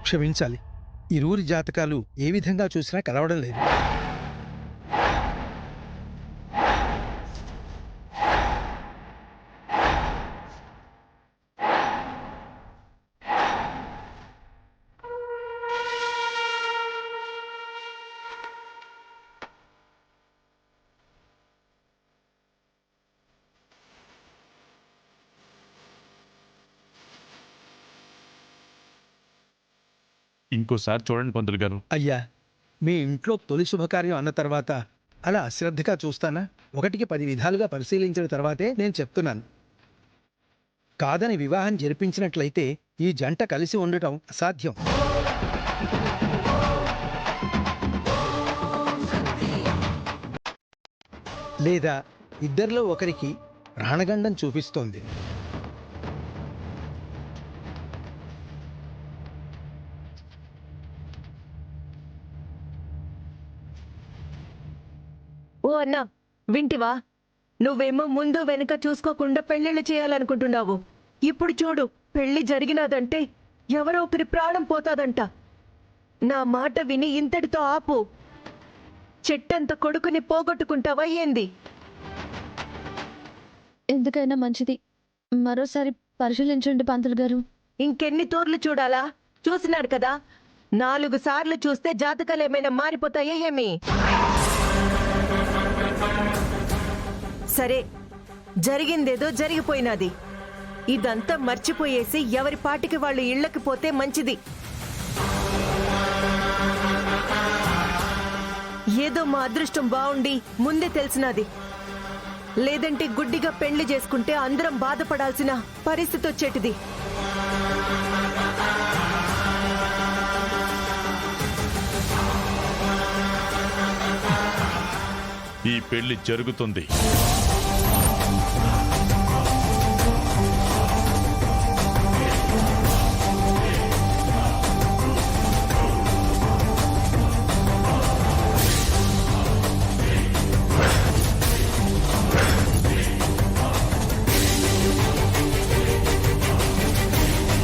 క్షమించాలి, ఇరువురి జాతకాలు ఏ విధంగా చూసినా కలవడం లేదు. ఇంకోసారి చూడండి పంతులు గారు. అయ్యా, మీ ఇంట్లో తొలి శుభకార్యం అన్న తర్వాత అలా అశ్రద్ధగా చూస్తానా? 1కి 10 విధాలుగా పరిశీలించిన తర్వాతే నేను చెప్తున్నాను. కాదని వివాహం జరిపించినట్లయితే ఈ జంట కలిసి ఉండటం అసాధ్యం. లేదా ఇద్దరిలో ఒకరికి ప్రాణగండం చూపిస్తోంది. ఓ అన్నా, వింటివా? నువ్వేమో ముందు వెనుక చూసుకోకుండా పెళ్లిళ్ళు చేయాలనుకుంటున్నావు. ఇప్పుడు చూడు, పెళ్లి జరిగినదంటే ఎవరో ఒకరి ప్రాణం పోతాదంట. నా మాట విని ఇంతటితో ఆపు. చెట్టంత కొడుకుని పోగొట్టుకుంటావా ఏంది? ఎందుకైనా మంచిది మరోసారి పరిశీలించండి పంతులు గారు. ఇంకెన్ని తోర్లు చూడాలా? చూసినాడు కదా, 4 సార్లు చూస్తే జాతకాలు ఏమైనా మారిపోతాయా ఏమి? సరే, జరిగిందేదో జరిగిపోయినది. ఇదంతా మర్చిపోయేసి ఎవరి పాటికి వాళ్ళు ఇళ్ళకి పోతే మంచిది. ఏదో మా అదృష్టం బావుండి ముందే తెలిసినది. లేదంటే గుడ్డిగా పెళ్లి చేసుకుంటే అందరం బాధపడాల్సిన పరిస్థితి వచ్చేటిది. ఈ పెళ్లి జరుగుతుంది.